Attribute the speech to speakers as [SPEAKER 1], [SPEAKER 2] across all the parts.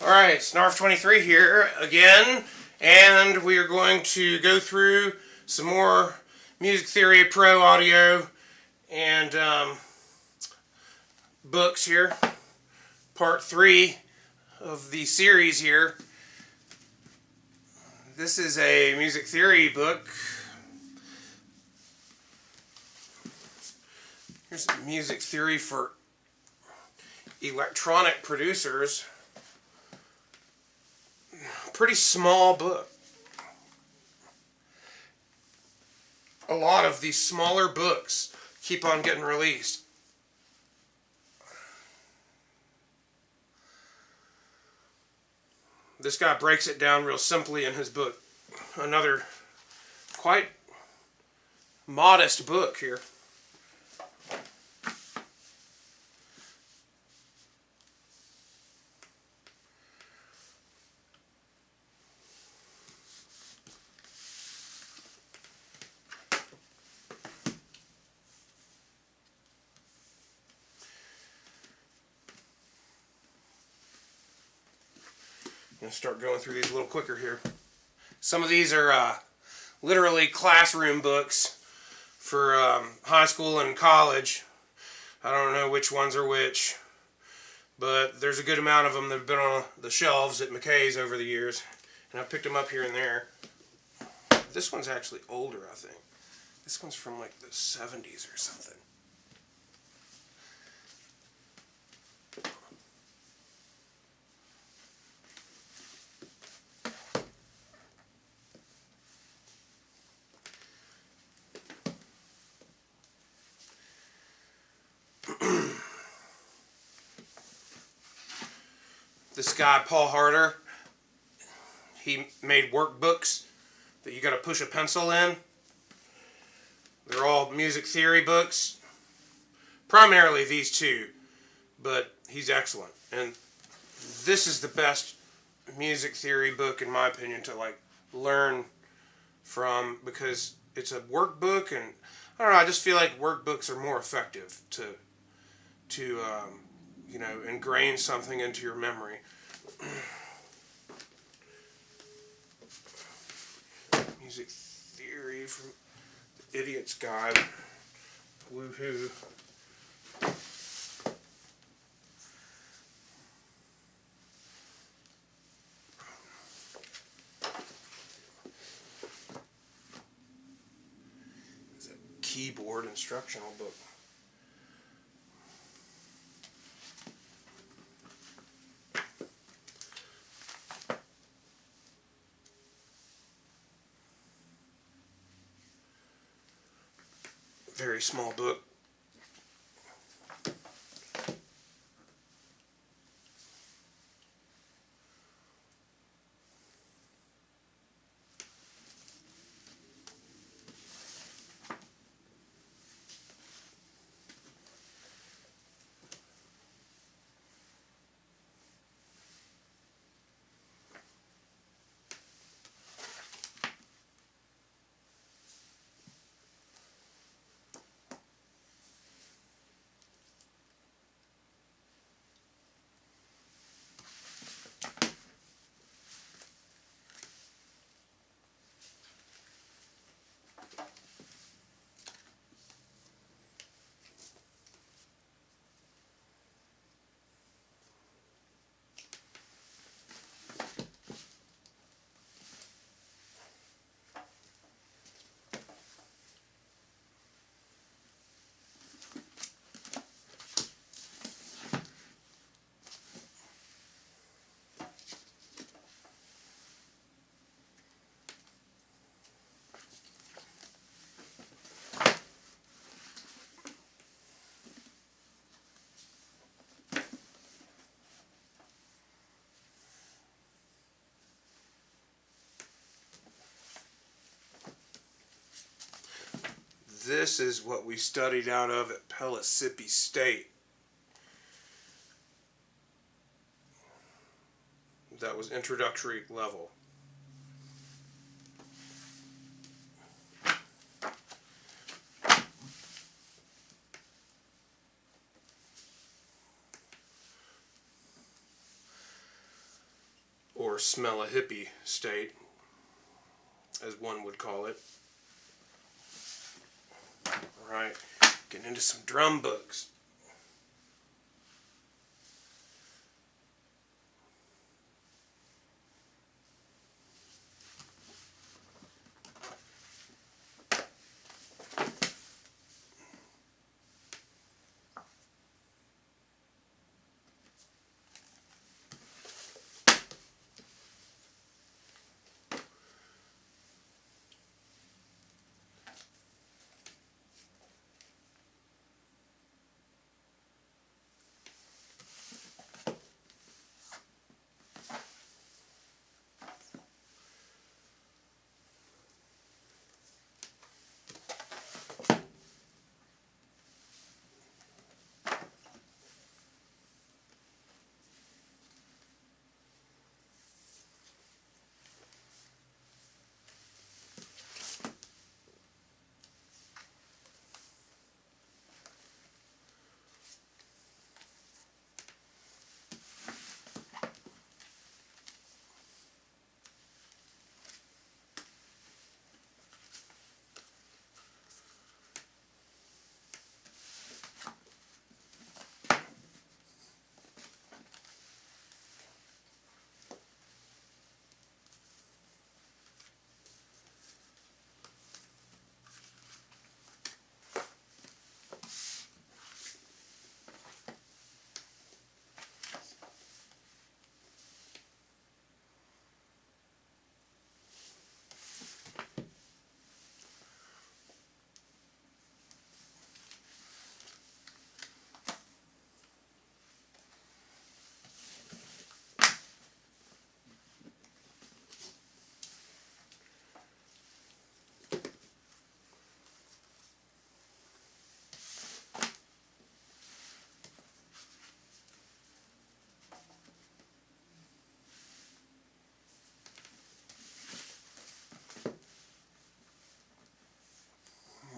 [SPEAKER 1] Alright, Snarf23 here again, and we are going to go through some more Music Theory Pro audio and books here. Part 3 of the series here. This is a music theory book. Here's music theory for electronic producers. Pretty small book. A lot of these smaller books keep on getting released. This guy breaks it down real simply in his book. Another quite modest book here. I'm going to start going through these a little quicker here. Some of these are literally classroom books for high school and college. I don't know which ones are which, but there's a good amount of them that have been on the shelves at McKay's over the years, and I've picked them up here and there. This one's actually older, I think. This one's from like the 70s or something. This guy, Paul Harder, he made workbooks that you got to push a pencil in. They're all music theory books. Primarily these two, but he's excellent. And this is the best music theory book, in my opinion, to like learn from, because it's a workbook, and I don't know, I just feel like workbooks are more effective to you know, ingrain something into your memory. Music theory from the Idiot's Guide. Woohoo. It's a keyboard instructional book. Very small book. This is what we studied out of at Pellissippi State. That was introductory level. or smell a hippie state, as one would call it. Alright, getting into some drum books.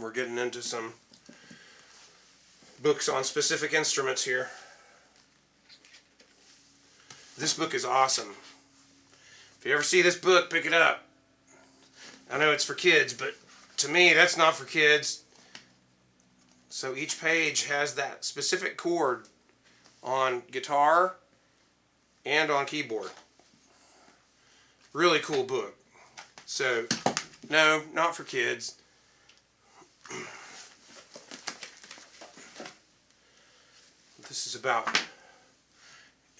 [SPEAKER 1] We're getting into some books on specific instruments here. This book is awesome. If you ever see this book, pick it up. I know it's for kids, but to me, that's not for kids. So each page has that specific chord on guitar and on keyboard. Really cool book. So, no, not for kids. This is about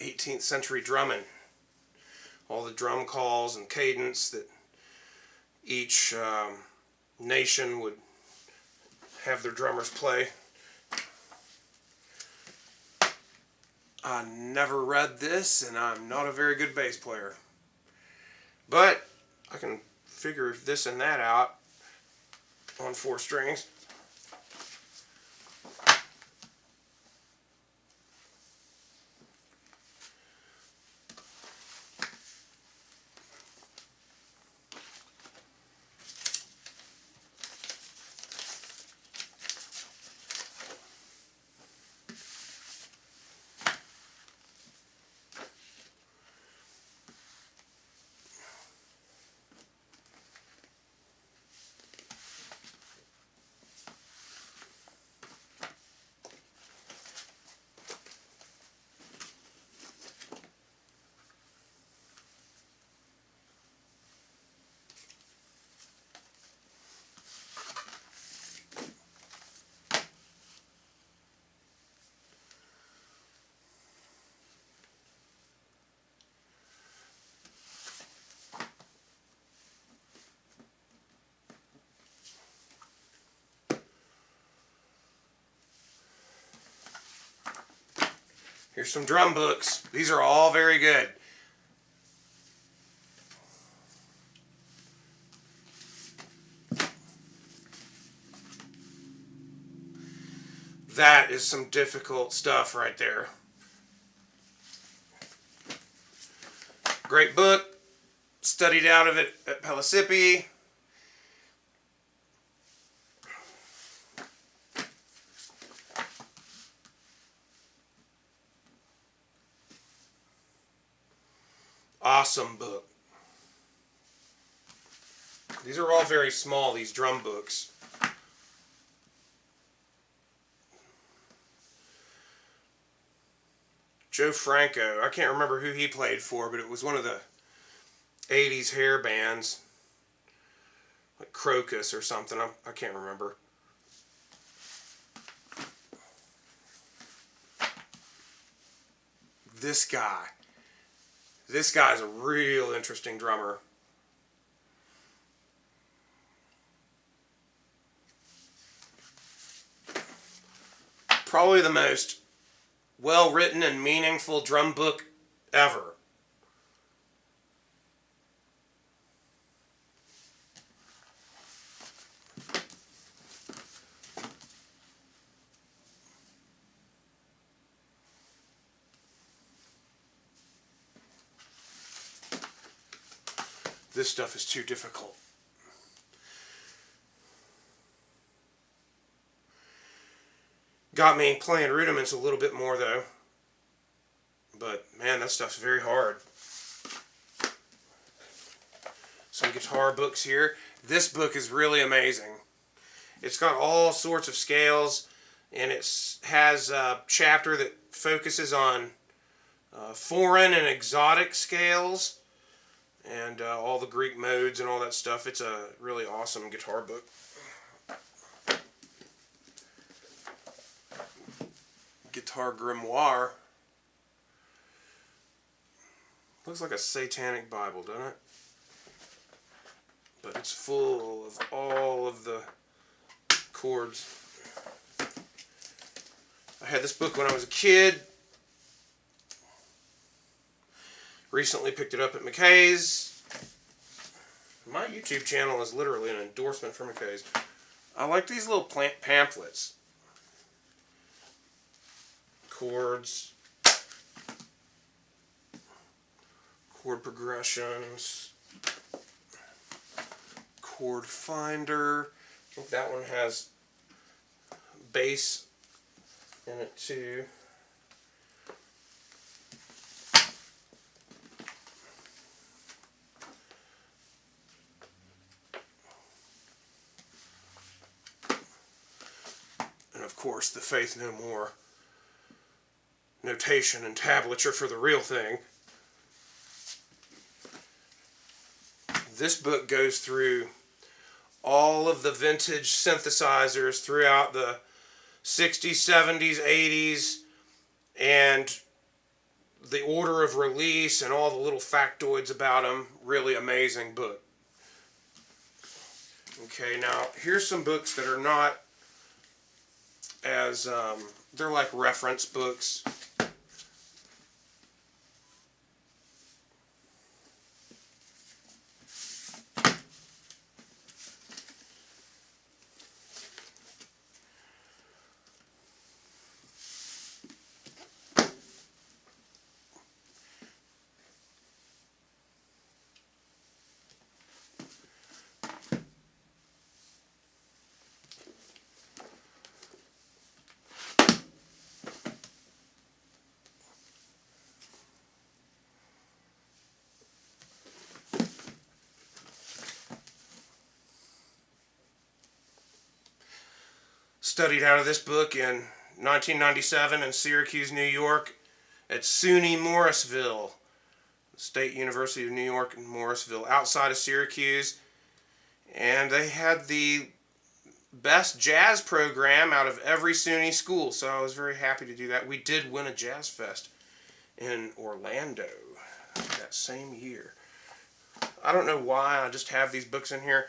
[SPEAKER 1] 18th century drumming. All the drum calls and cadence that each nation would have their drummers play. I never read this, and I'm not a very good bass player. But I can figure this and that out on 4 strings. Here's some drum books. These are all very good. That is some difficult stuff right there. Great book. Studied out of it at Pellissippi. Awesome book. These are all very small, these drum books. Joe Franco, I can't remember who he played for, but it was one of the 80s hair bands. Like Crocus or something, I can't remember. This guy's a real interesting drummer. Probably the most well-written and meaningful drum book ever. This stuff is too difficult. Got me playing rudiments a little bit more though. But man, that stuff's very hard. Some guitar books here. This book is really amazing. It's got all sorts of scales, and it has a chapter that focuses on foreign and exotic scales, and all the Greek modes and all that stuff. It's a really awesome guitar book. Guitar Grimoire. Looks like a satanic Bible, doesn't it? But it's full of all of the chords. I had this book when I was a kid. Recently picked it up at McKay's. My YouTube channel is literally an endorsement for McKay's. I like these little pamphlets. Chords. Chord progressions. Chord finder. I think that one has bass in it too. And of course, the Faith No More notation and tablature for the real thing. This book goes through all of the vintage synthesizers throughout the 60s, 70s, 80s, and the order of release and all the little factoids about them. Really amazing book. Okay, now here's some books that are not as, they're like reference books. Studied out of this book in 1997 in Syracuse, New York at SUNY Morrisville, State University of New York in Morrisville, outside of Syracuse. And they had the best jazz program out of every SUNY school, so I was very happy to do that. We did win a jazz fest in Orlando that same year. I don't know why I just have these books in here.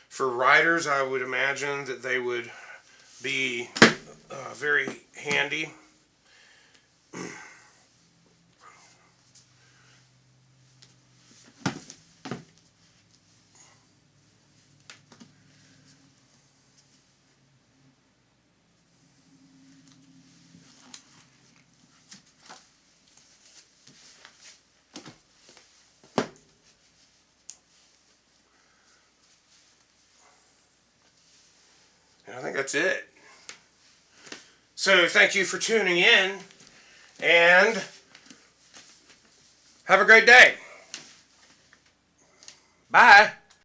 [SPEAKER 1] For writers, I would imagine that they would be very handy. And I think that's it. So thank you for tuning in, and have a great day. Bye.